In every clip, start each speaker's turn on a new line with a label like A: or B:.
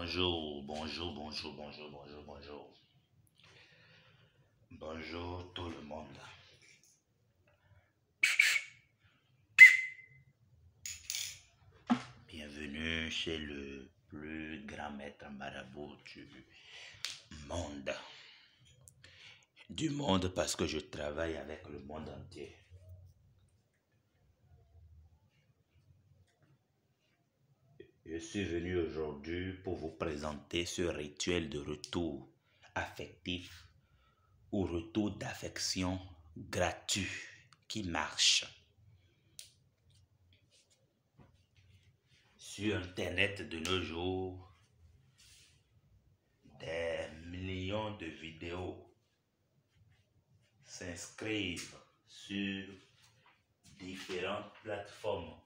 A: Bonjour, bonjour, bonjour, bonjour, bonjour, bonjour. Bonjour tout le monde. Bienvenue chez le plus grand maître marabout du monde. Du monde parce que je travaille avec le monde entier. Je suis venu aujourd'hui pour vous présenter ce rituel de retour affectif ou retour d'affection gratuit qui marche. Sur Internet de nos jours, des millions de vidéos s'inscrivent sur différentes plateformes.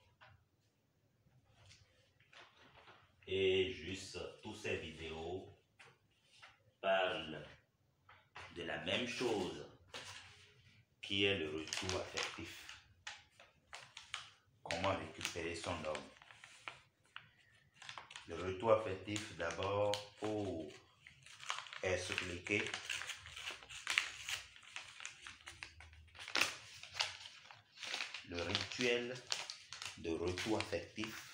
A: Et juste toutes ces vidéos parlent de la même chose qui est le retour affectif. Comment récupérer son homme? Le retour affectif, d'abord, pour expliquer, le rituel de retour affectif,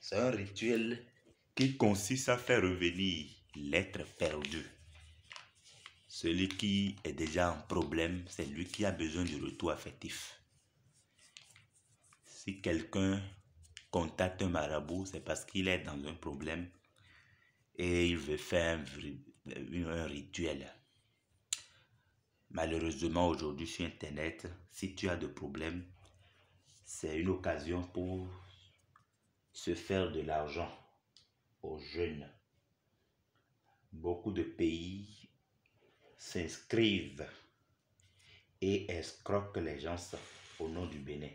A: c'est un rituel qui consiste à faire revenir l'être perdu. Celui qui est déjà en problème, c'est lui qui a besoin du retour affectif. Si quelqu'un contacte un marabout, c'est parce qu'il est dans un problème et il veut faire un rituel. Malheureusement, aujourd'hui sur Internet, si tu as des problèmes, c'est une occasion pour se faire de l'argent aux jeunes. Beaucoup de pays s'inscrivent et escroquent les gens au nom du Bénin.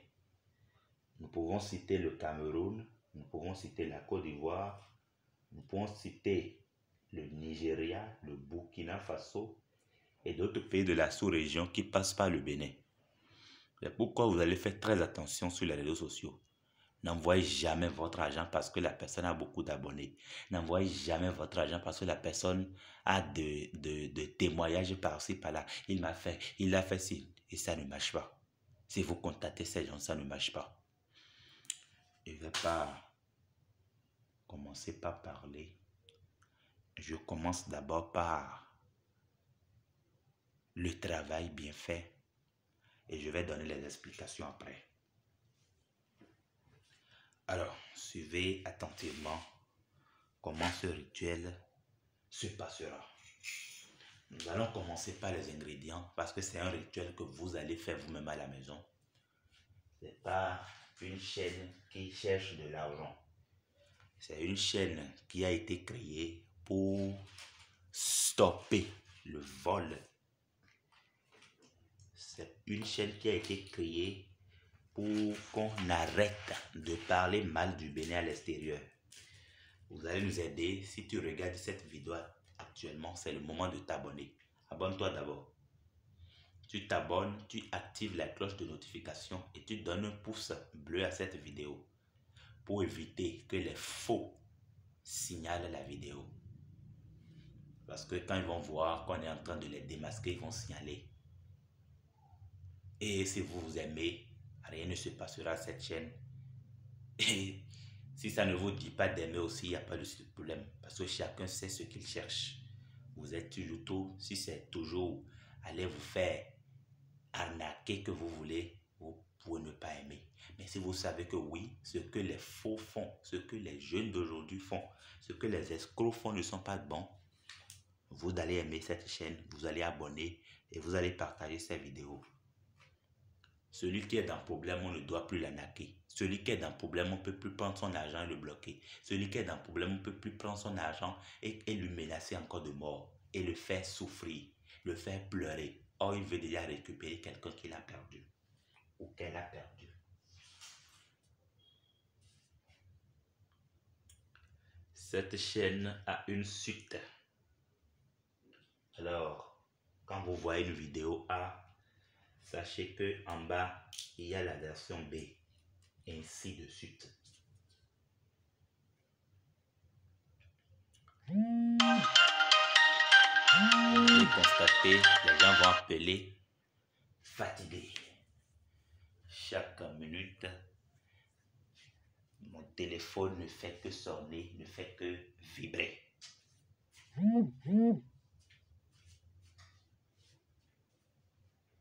A: Nous pouvons citer le Cameroun, nous pouvons citer la Côte d'Ivoire, nous pouvons citer le Nigeria, le Burkina Faso et d'autres pays de la sous-région qui passent par le Bénin. C'est pourquoi vous allez faire très attention sur les réseaux sociaux. N'envoyez jamais votre argent parce que la personne a beaucoup d'abonnés. N'envoyez jamais votre argent parce que la personne a de témoignages par-ci, par-là. Il m'a fait, il a fait ci. Et ça ne marche pas. Si vous contactez ces gens, ça ne marche pas. Je ne vais pas commencer par parler. Je commence d'abord par le travail bien fait. Et je vais donner les explications après. Alors, suivez attentivement comment ce rituel se passera. Nous allons commencer par les ingrédients parce que c'est un rituel que vous allez faire vous-même à la maison. Ce n'est pas une chaîne qui cherche de l'argent. C'est une chaîne qui a été créée pour stopper le vol. C'est une chaîne qui a été créée pour qu'on arrête de parler mal du Bénin à l'extérieur. Vous allez nous aider. Si tu regardes cette vidéo actuellement, c'est le moment de t'abonner. Abonne-toi d'abord. Tu t'abonnes, tu actives la cloche de notification et tu donnes un pouce bleu à cette vidéo pour éviter que les faux signalent la vidéo. Parce que quand ils vont voir qu'on est en train de les démasquer, ils vont signaler. Et si vous vous aimez, rien ne se passera à cette chaîne. Et si ça ne vous dit pas d'aimer aussi, il n'y a pas de problème. Parce que chacun sait ce qu'il cherche. Vous êtes toujours tout. Si c'est toujours aller vous faire arnaquer que vous voulez, vous pouvez ne pas aimer. Mais si vous savez que oui, ce que les faux font, ce que les jeunes d'aujourd'hui font, ce que les escrocs font ne sont pas bons, vous allez aimer cette chaîne, vous allez abonner et vous allez partager ces vidéos. Celui qui est dans le problème, on ne doit plus l'arnaquer. Celui qui est dans le problème, on ne peut plus prendre son argent et le bloquer. Celui qui est dans le problème, on ne peut plus prendre son argent et lui menacer encore de mort et le faire souffrir, le faire pleurer. Or, il veut déjà récupérer quelqu'un qu'il a perdu ou qu'elle a perdu. Cette chaîne a une suite. Alors, quand vous voyez une vidéo A, sachez que en bas, il y a la version B, ainsi de suite. constater, les gens vont appeler fatigué. Chaque minute, mon téléphone ne fait que sonner, ne fait que vibrer.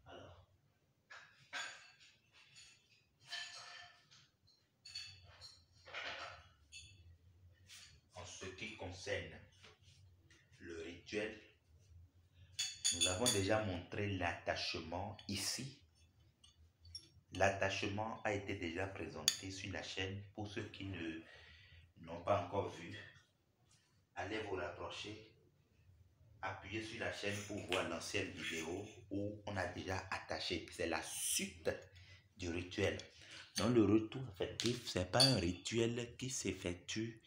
A: Alors, en ce qui concerne le rituel, nous avons déjà montré l'attachement ici. L'attachement a été déjà présenté sur la chaîne. Pour ceux qui n'ont pas encore vu, allez vous rapprocher, appuyez sur la chaîne pour voir l'ancienne vidéo où on a déjà attaché. C'est la suite du rituel. Donc le retour affectif, ce n'est pas un rituel qui s'effectue,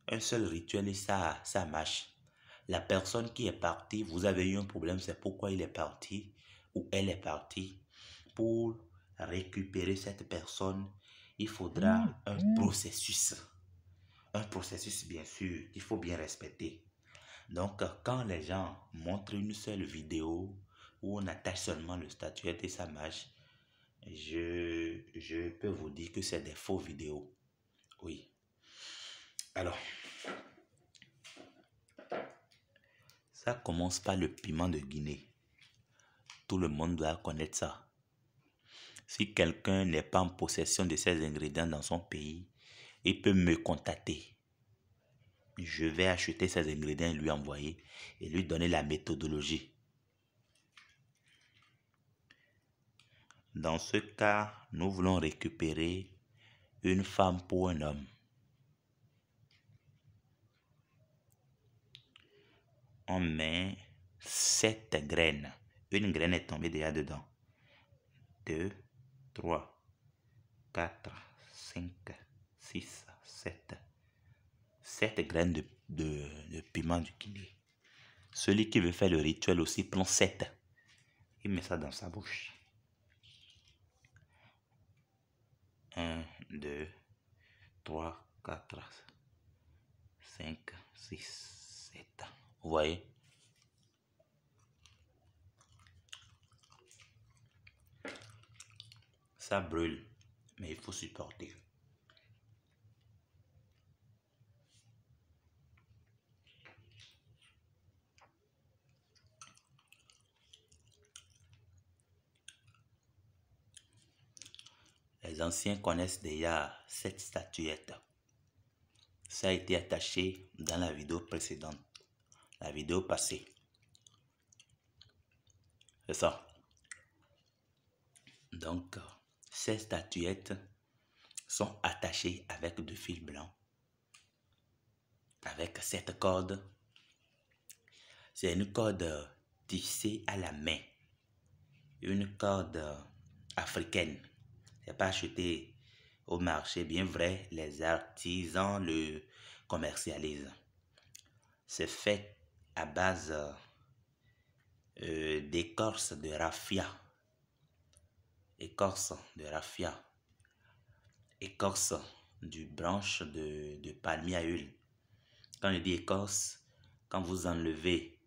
A: un seul rituel et ça marche. La personne qui est partie, vous avez eu un problème, c'est pourquoi il est parti ou elle est partie. Pour récupérer cette personne, il faudra un processus. Un processus, bien sûr, qu'il faut bien respecter. Donc, quand les gens montrent une seule vidéo où on attache seulement le statuette et ça marche, je peux vous dire que c'est des faux vidéos. Oui. Alors, ça commence par le piment de Guinée. Tout le monde doit connaître ça. Si quelqu'un n'est pas en possession de ces ingrédients dans son pays, il peut me contacter. Je vais acheter ces ingrédients et lui envoyer et lui donner la méthodologie. Dans ce cas, nous voulons récupérer une femme pour un homme. On met 7 graines. Une graine est tombée déjà dedans. 2, 3, 4, 5, 6, 7. 7 graines de piment du Guinée. Celui qui veut faire le rituel aussi prend 7. Il met ça dans sa bouche. 1, 2, 3, 4, 5, 6, 7. Vous voyez? Ça brûle, mais il faut supporter. Les anciens connaissent déjà cette statuette. Ça a été attaché dans la vidéo précédente, la vidéo passée. C'est ça. Donc, ces statuettes sont attachées avec du fil blanc, avec cette corde. C'est une corde tissée à la main, une corde africaine. C'est pas acheté au marché, bien vrai, les artisans le commercialisent. C'est fait à base d'écorce de raffia. Écorce de raffia. Écorce du branche de palmier à huile. Quand je dis écorce, quand vous enlevez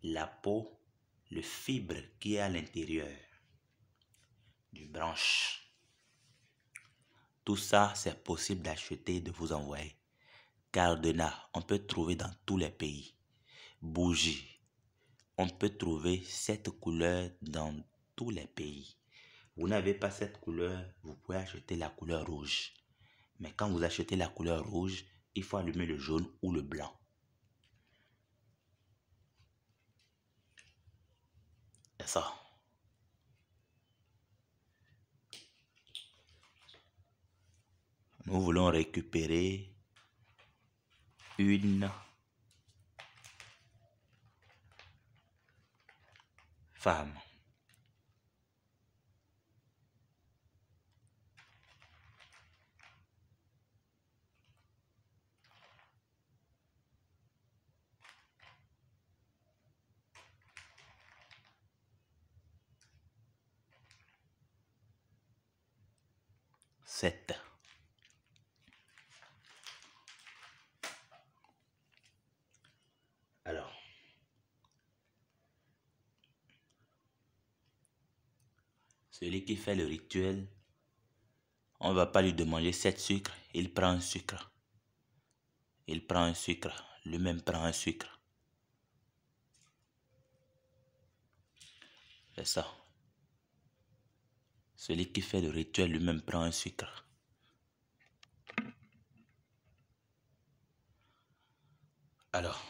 A: la peau, le fibre qui est à l'intérieur du branche, tout ça, c'est possible d'acheter, de vous envoyer. Cadenas, on peut trouver dans tous les pays. Bougie, on peut trouver cette couleur dans tous les pays. Vous n'avez pas cette couleur, vous pouvez acheter la couleur rouge. Mais quand vous achetez la couleur rouge, il faut allumer le jaune ou le blanc. C'est ça. Nous voulons récupérer une femme. Sept. Alors, Celui qui fait le rituel, on ne va pas lui demander 7 sucres, il prend un sucre. Il prend un sucre, lui-même prend un sucre. C'est ça. Celui qui fait le rituel lui-même prend un sucre. Alors,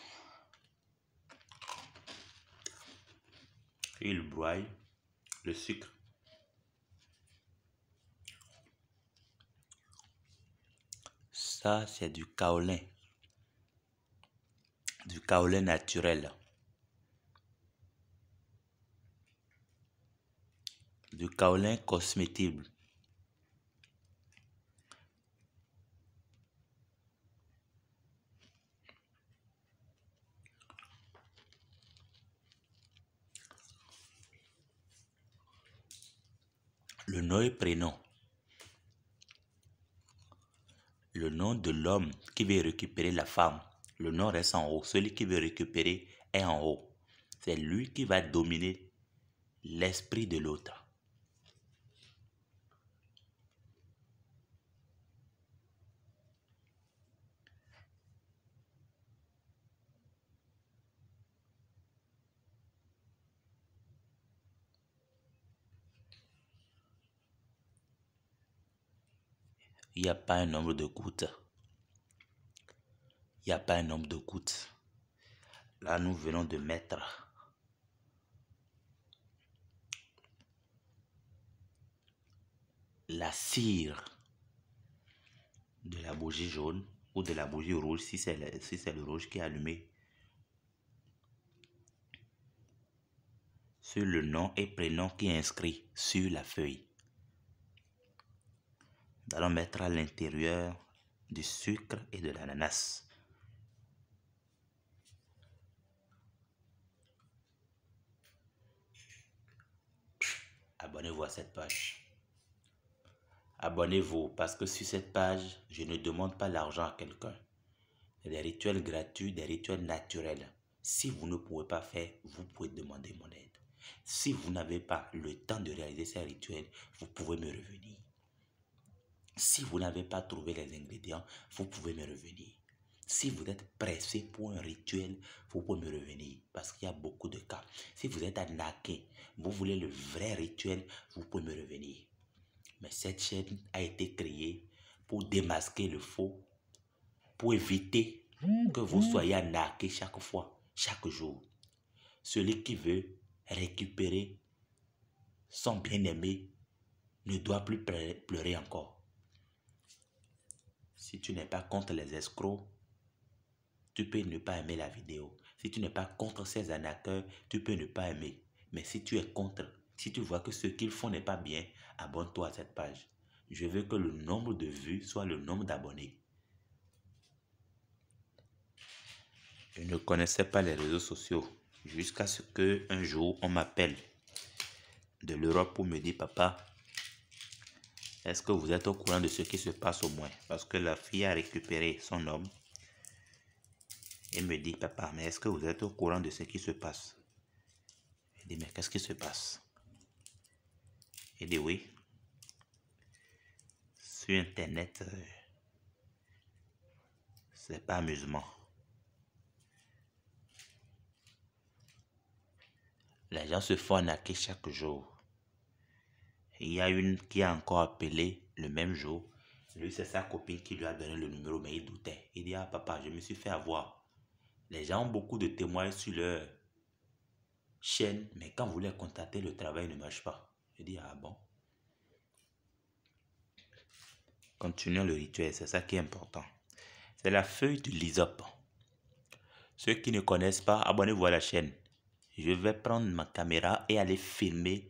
A: il broie le sucre. Ça, c'est du kaolin. Du kaolin naturel. Du kaolin cosmétique. Le nom et prénom. Le nom de l'homme qui veut récupérer la femme. Le nom reste en haut. Celui qui veut récupérer est en haut. C'est lui qui va dominer l'esprit de l'autre. Il n'y a pas un nombre de gouttes. Il n'y a pas un nombre de gouttes. Là, nous venons de mettre la cire de la bougie jaune ou de la bougie rouge si c'est le rouge qui est allumé sur le nom et prénom qui est inscrit sur la feuille. Nous allons mettre à l'intérieur du sucre et de l'ananas. Abonnez-vous à cette page. Abonnez-vous parce que sur cette page, je ne demande pas l'argent à quelqu'un. Il y a des rituels gratuits, des rituels naturels. Si vous ne pouvez pas faire, vous pouvez demander mon aide. Si vous n'avez pas le temps de réaliser ces rituels, vous pouvez me revenir. Si vous n'avez pas trouvé les ingrédients, vous pouvez me revenir. Si vous êtes pressé pour un rituel, vous pouvez me revenir parce qu'il y a beaucoup de cas. Si vous êtes arnaqué, vous voulez le vrai rituel, vous pouvez me revenir. Mais cette chaîne a été créée pour démasquer le faux, pour éviter que vous soyez arnaqué chaque fois, chaque jour. Celui qui veut récupérer son bien-aimé ne doit plus pleurer encore. Si tu n'es pas contre les escrocs, tu peux ne pas aimer la vidéo. Si tu n'es pas contre ces arnaqueurs, tu peux ne pas aimer. Mais si tu es contre, si tu vois que ce qu'ils font n'est pas bien, abonne-toi à cette page. Je veux que le nombre de vues soit le nombre d'abonnés. Je ne connaissais pas les réseaux sociaux jusqu'à ce qu'un jour on m'appelle de l'Europe pour me dire: papa, est-ce que vous êtes au courant de ce qui se passe au moins? Parce que la fille a récupéré son homme et me dit: papa, mais est-ce que vous êtes au courant de ce qui se passe? Je dis: mais qu'est-ce qui se passe? Il dit: oui, sur internet, c'est pas amusement. Les gens se font arnaquer chaque jour. Il y a une qui a encore appelé le même jour. Lui, c'est sa copine qui lui a donné le numéro, mais il doutait. Il dit: ah papa, je me suis fait avoir. Les gens ont beaucoup de témoins sur leur chaîne, mais quand vous les contactez, le travail ne marche pas. Je dis: ah bon? Continuons le rituel, c'est ça qui est important. C'est la feuille de l'hysope. Ceux qui ne connaissent pas, abonnez-vous à la chaîne. Je vais prendre ma caméra et aller filmer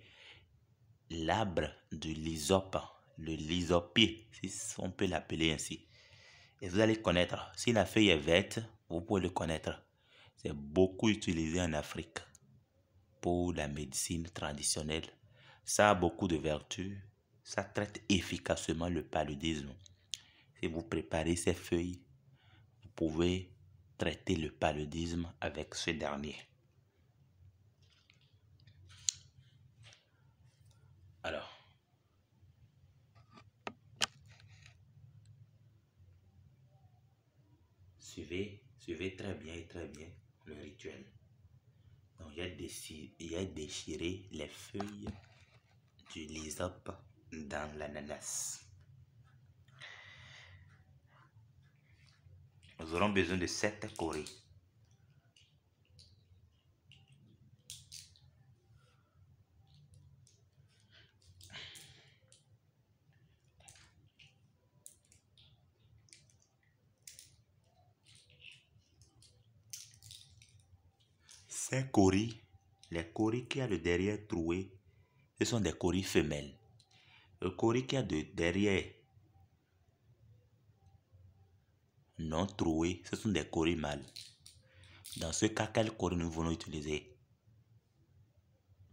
A: l'arbre de l'hysope, le lysopier, si on peut l'appeler ainsi. Et vous allez connaître. Si la feuille est verte, vous pouvez le connaître. C'est beaucoup utilisé en Afrique pour la médecine traditionnelle. Ça a beaucoup de vertus. Ça traite efficacement le paludisme. Si vous préparez ces feuilles, vous pouvez traiter le paludisme avec ce dernier. Alors, Suivez très bien le rituel. Donc, il y a déchiré les feuilles du lysope dans l'ananas. Nous aurons besoin de 7 coris. Ces coris, les coris qui a le derrière troué, ce sont des coris femelles. Le coris qui a de derrière non troué, ce sont des coris mâles. Dans ce cas, quel coris nous voulons utiliser?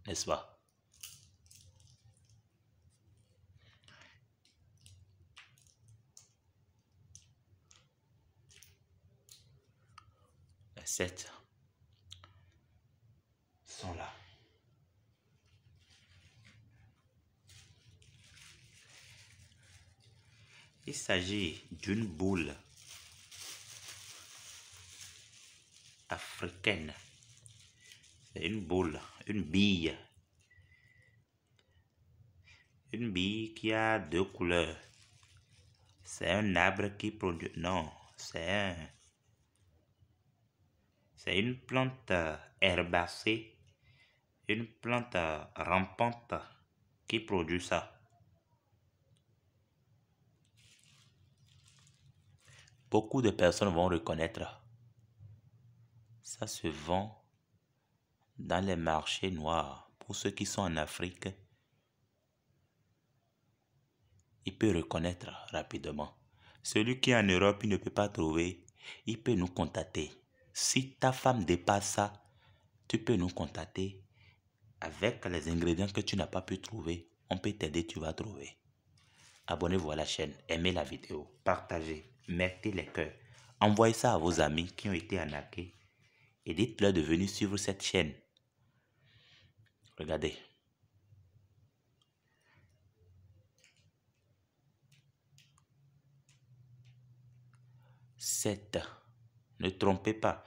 A: N'est-ce pas? Les 7 sont là. Il s'agit d'une boule africaine. C'est une boule, une bille. Une bille qui a 2 couleurs. C'est un arbre qui produit... Non, c'est une plante herbacée, une plante rampante qui produit ça. Beaucoup de personnes vont reconnaître. Ça se vend dans les marchés noirs. Pour ceux qui sont en Afrique, il peut reconnaître rapidement. Celui qui est en Europe, il ne peut pas trouver, il peut nous contacter. Si ta femme dépasse ça, tu peux nous contacter. Avec les ingrédients que tu n'as pas pu trouver, on peut t'aider, tu vas trouver. Abonnez-vous à la chaîne, aimez la vidéo, partagez, mettez les cœurs. Envoyez ça à vos amis qui ont été arnaqués et dites-leur de venir suivre cette chaîne. Regardez. Sept. Ne trompez pas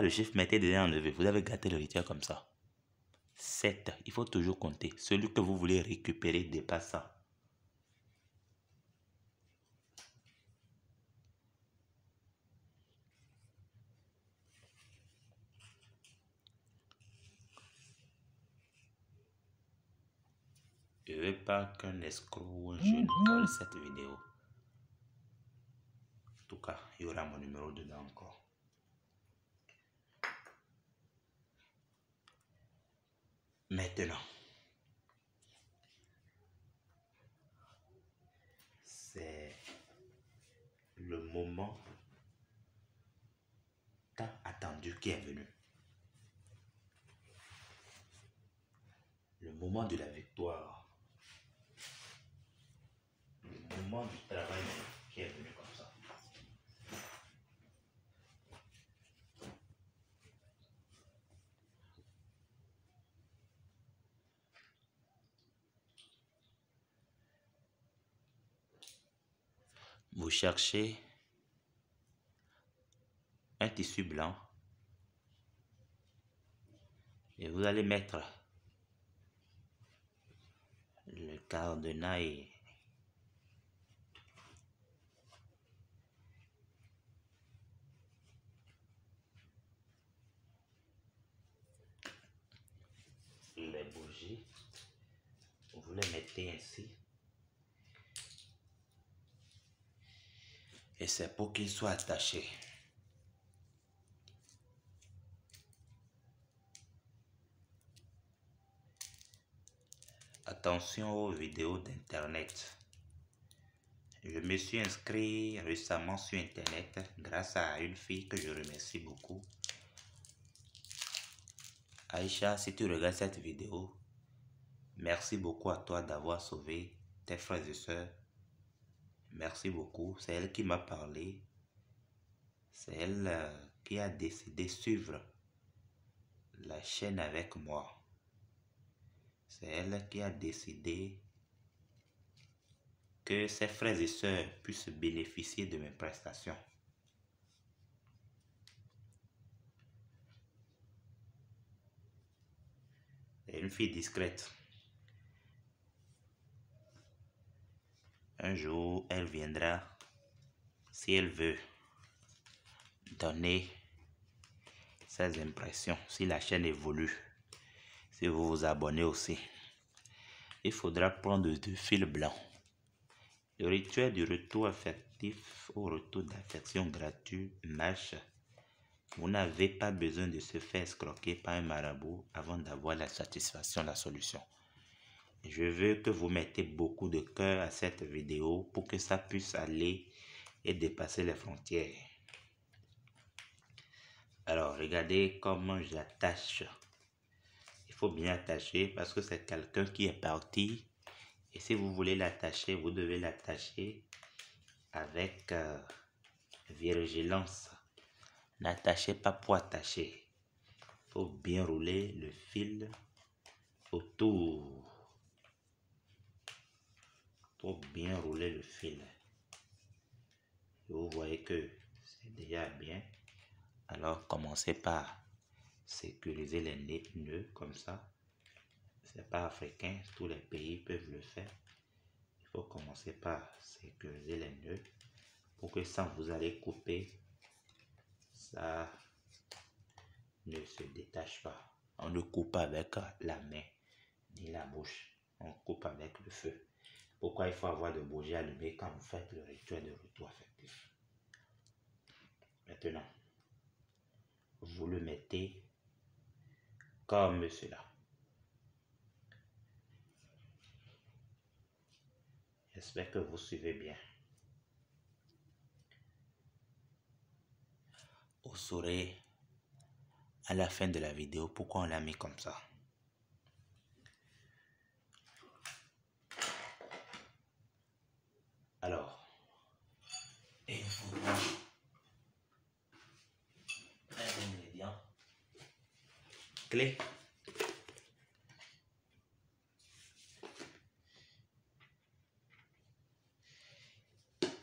A: le chiffre, mettez déjà enlevé. Vous avez gâté le rituel comme ça. 7. Il faut toujours compter. Celui que vous voulez récupérer dépasse ça. Je ne veux pas qu'un escroc ou un jeune vole cette vidéo. En tout cas, il y aura mon numéro dedans encore. Maintenant, c'est le moment tant attendu qui est venu. Le moment de la victoire. Le moment du travail qui est venu comme ça. Vous cherchez un tissu blanc et vous allez mettre le cadenas. Les bougies, vous les mettez ainsi et c'est pour qu'ils soient attachés. Attention aux vidéos d'internet. Je me suis inscrit récemment sur internet grâce à une fille que je remercie beaucoup. Aïcha, si tu regardes cette vidéo, merci beaucoup à toi d'avoir sauvé tes frères et sœurs. Merci beaucoup. C'est elle qui m'a parlé. C'est elle qui a décidé de suivre la chaîne avec moi. C'est elle qui a décidé que ses frères et sœurs puissent bénéficier de mes prestations. une fille discrète. Un jour, elle viendra, si elle veut, donner ses impressions. Si la chaîne évolue, si vous vous abonnez aussi, il faudra prendre deux fils blancs. Le rituel du retour affectif ou retour d'affection gratuit marche. Vous n'avez pas besoin de se faire escroquer par un marabout avant d'avoir la satisfaction, la solution. Je veux que vous mettez beaucoup de cœur à cette vidéo pour que ça puisse aller et dépasser les frontières. Alors, regardez comment j'attache. Il faut bien attacher parce que c'est quelqu'un qui est parti. Et si vous voulez l'attacher, vous devez l'attacher avec vigilance. N'attachez pas pour attacher. Il faut bien rouler le fil autour. Pour bien rouler le fil. Vous voyez que c'est déjà bien. Alors commencez par sécuriser les nœuds comme ça. C'est pas africain, tous les pays peuvent le faire. Il faut commencer par sécuriser les nœuds pour que quand vous allez couper, ça ne se détache pas. On ne coupe pas avec la main ni la bouche. On coupe avec le feu. Pourquoi il faut avoir de bougies allumées quand vous faites le rituel de retour affectif? Maintenant, vous le mettez comme cela. J'espère que vous suivez bien. Vous saurez à la fin de la vidéo pourquoi on l'a mis comme ça. Alors, il faut un ingrédient clé.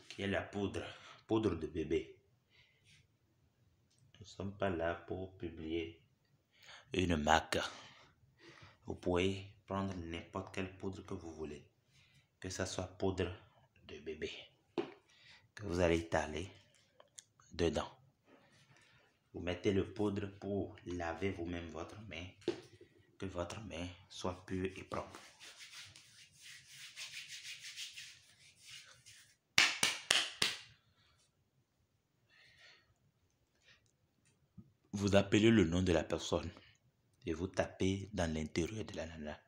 A: Qui est la poudre de bébé. Nous ne sommes pas là pour publier une marque. Vous pouvez prendre n'importe quelle poudre que vous voulez. Que ce soit poudre de bébé. Que vous allez étaler dedans. Vous mettez le poudre pour laver vous-même votre main. Que votre main soit pure et propre. Vous appelez le nom de la personne et vous tapez dans l'intérieur de la nana.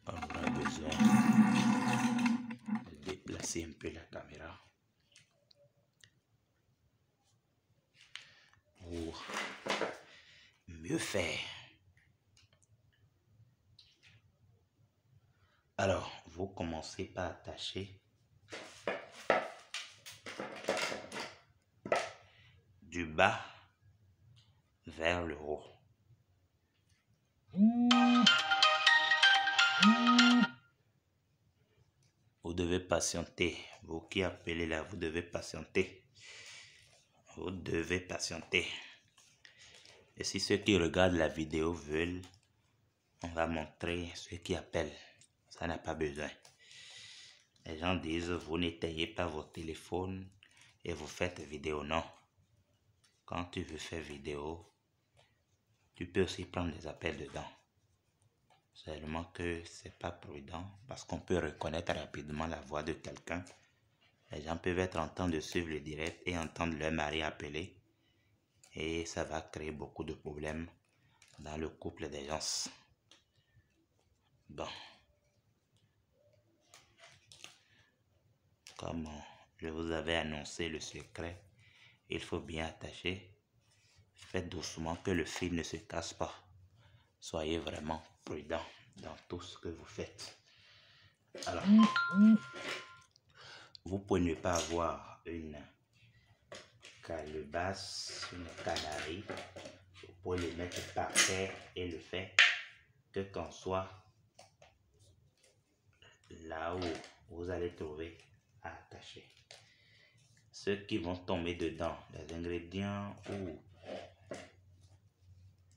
A: On aura besoin de déplacer un peu la caméra pour mieux faire. Alors, vous commencez par attacher du bas vers le haut. Vous devez patienter. Vous qui appelez là, vous devez patienter. Vous devez patienter. Et si ceux qui regardent la vidéo veulent, on va montrer ceux qui appellent. Ça n'a pas besoin. Les gens disent, vous n'éteignez pas votre téléphone et vous faites vidéo. Non. Quand tu veux faire vidéo, tu peux aussi prendre des appels dedans. Seulement que c'est pas prudent parce qu'on peut reconnaître rapidement la voix de quelqu'un. Les gens peuvent être en train de suivre le direct et entendre leur mari appeler. Et ça va créer beaucoup de problèmes dans le couple des gens. Bon. Comme je vous avais annoncé le secret, il faut bien attacher. Faites doucement que le fil ne se casse pas. Soyez vraiment prudent dans tout ce que vous faites. Alors, vous pouvez ne pas avoir une calebasse, une canarie. Vous pouvez les mettre par terre et le fait que qu'on soit là où vous allez trouver à attacher. Ceux qui vont tomber dedans, les ingrédients ou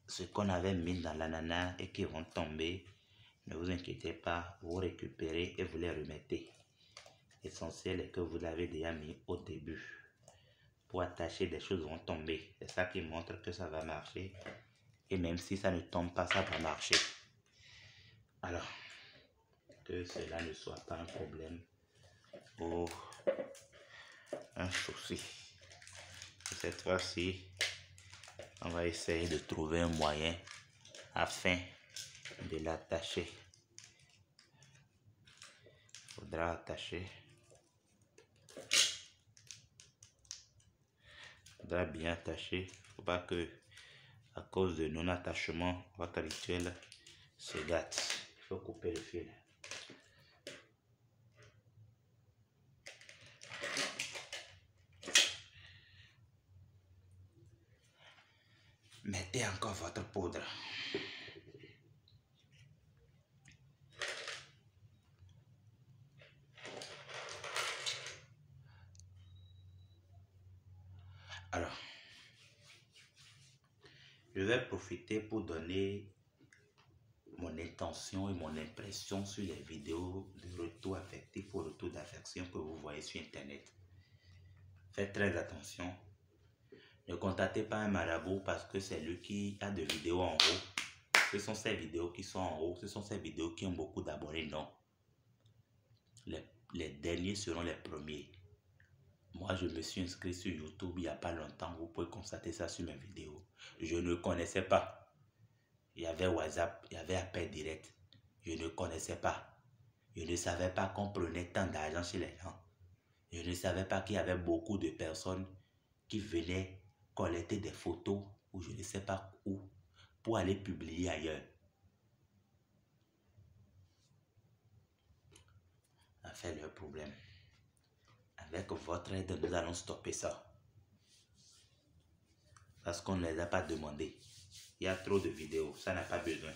A: ce qu'on avait mis dans l'ananas et qui vont tomber, ne vous inquiétez pas, vous récupérez et vous les remettez. L'essentiel est que vous l'avez déjà mis au début. Pour attacher, des choses vont tomber. C'est ça qui montre que ça va marcher. Et même si ça ne tombe pas, ça va marcher. Alors, que cela ne soit pas un problème ou un souci. Cette fois-ci, on va essayer de trouver un moyen afin de l'attacher. Il faudra attacher. Il faudra bien attacher. Il ne faut pas que, à cause de non-attachement, votre rituel se gâte. Il faut couper le fil. Mettez encore votre poudre. Alors, je vais profiter pour donner mon intention et mon impression sur les vidéos de retour affectif ou retour d'affection que vous voyez sur Internet. Faites très attention. Ne contactez pas un marabout parce que c'est lui qui a des vidéos en haut. Ce sont ces vidéos qui sont en haut. Ce sont ces vidéos qui ont beaucoup d'abonnés. Non. Les derniers seront les premiers. Moi, je me suis inscrit sur YouTube il n'y a pas longtemps. Vous pouvez constater ça sur mes vidéos. Je ne connaissais pas. Il y avait WhatsApp, il y avait appel direct. Je ne connaissais pas. Je ne savais pas qu'on prenait tant d'argent chez les gens. Je ne savais pas qu'il y avait beaucoup de personnes qui venaient collecter des photos ou je ne sais pas où pour aller publier ailleurs. En fait, le problème. Avec votre aide, nous allons stopper ça. Parce qu'on ne les a pas demandé. Il y a trop de vidéos, ça n'a pas besoin.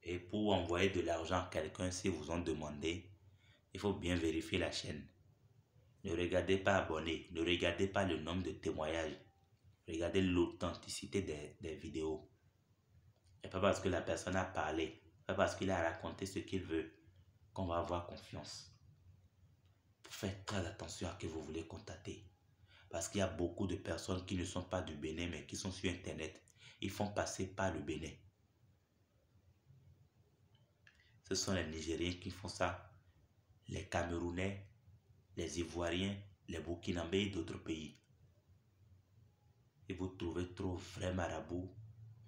A: Et pour envoyer de l'argent à quelqu'un, si vous en demandez, il faut bien vérifier la chaîne. Ne regardez pas abonnés, ne regardez pas le nombre de témoignages. Regardez l'authenticité des vidéos. Et pas parce que la personne a parlé, pas parce qu'il a raconté ce qu'il veut, qu'on va avoir confiance. Faites très attention à qui vous voulez contacter. Parce qu'il y a beaucoup de personnes qui ne sont pas du Bénin, mais qui sont sur Internet. Ils font passer par le Bénin. Ce sont les Nigériens qui font ça. Les Camerounais, les Ivoiriens, les Burkinabés et d'autres pays. Et vous trouvez trop vrais marabouts,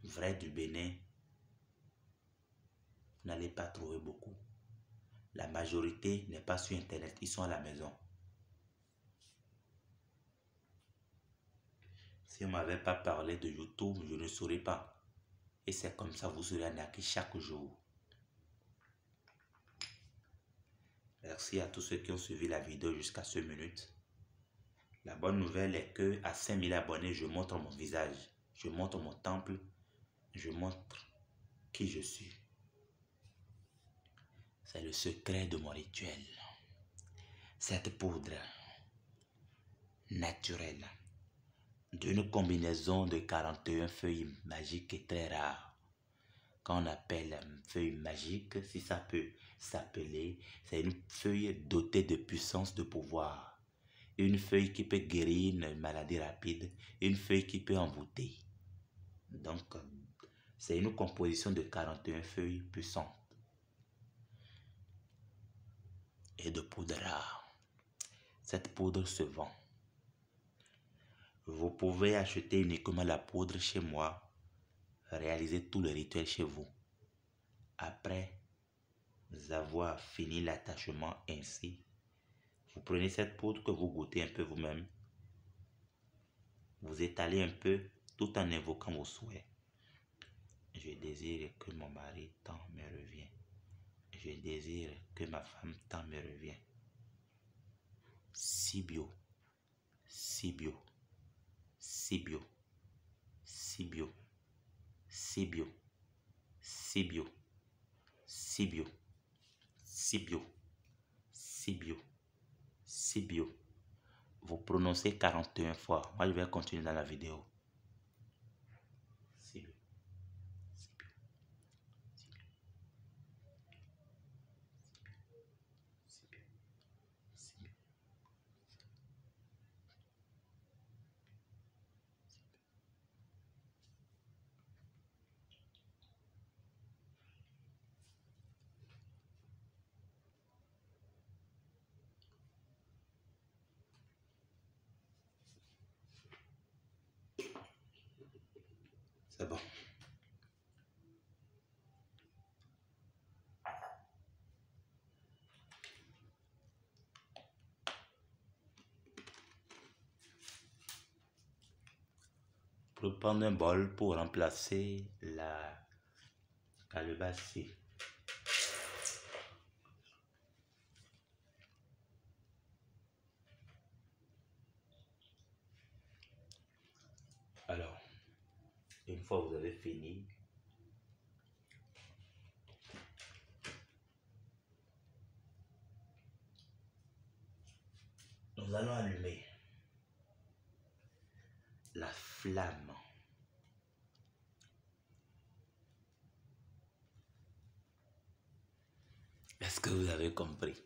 A: vrais du Bénin. Vous n'allez pas trouver beaucoup. La majorité n'est pas sur Internet, ils sont à la maison. Si on ne m'avait pas parlé de YouTube, je ne saurais pas. Et c'est comme ça, vous serez arnaqué chaque jour. Merci à tous ceux qui ont suivi la vidéo jusqu'à ce minute. La bonne nouvelle est que à 5000 abonnés, je montre mon visage. Je montre mon temple. Je montre qui je suis. C'est le secret de mon rituel. Cette poudre naturelle d'une combinaison de 41 feuilles magiques et très rares qu'on appelle feuille magique, si ça peut s'appeler, c'est une feuille dotée de puissance, de pouvoir. Une feuille qui peut guérir une maladie rapide, une feuille qui peut envoûter. Donc, c'est une composition de 41 feuilles puissantes et de poudre rare. Cette poudre se vend. Vous pouvez acheter uniquement la poudre chez moi, réaliser tout le rituel chez vous. Après avoir fini l'attachement ainsi, vous prenez cette poudre que vous goûtez un peu vous-même, vous étalez un peu tout en invoquant vos souhaits. Je désire que mon mari tant me revienne. Je désire que ma femme tant me revienne. Sibio, Sibio, Sibio, Sibio, Sibio, Sibio, Sibio, Sibio, Sibio, Sibio. Vous prononcez 41 fois. Moi, je vais continuer dans la vidéo. Sibio, Sibio, Sibio, Sibio, Sibio. C'est bon. Pour prendre un bol pour remplacer la calebasse. Alors, une fois que vous avez fini, nous allons allumer la flamme. Est-ce que vous avez compris?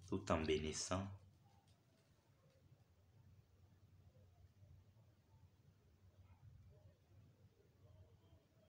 A: Tout en bénissant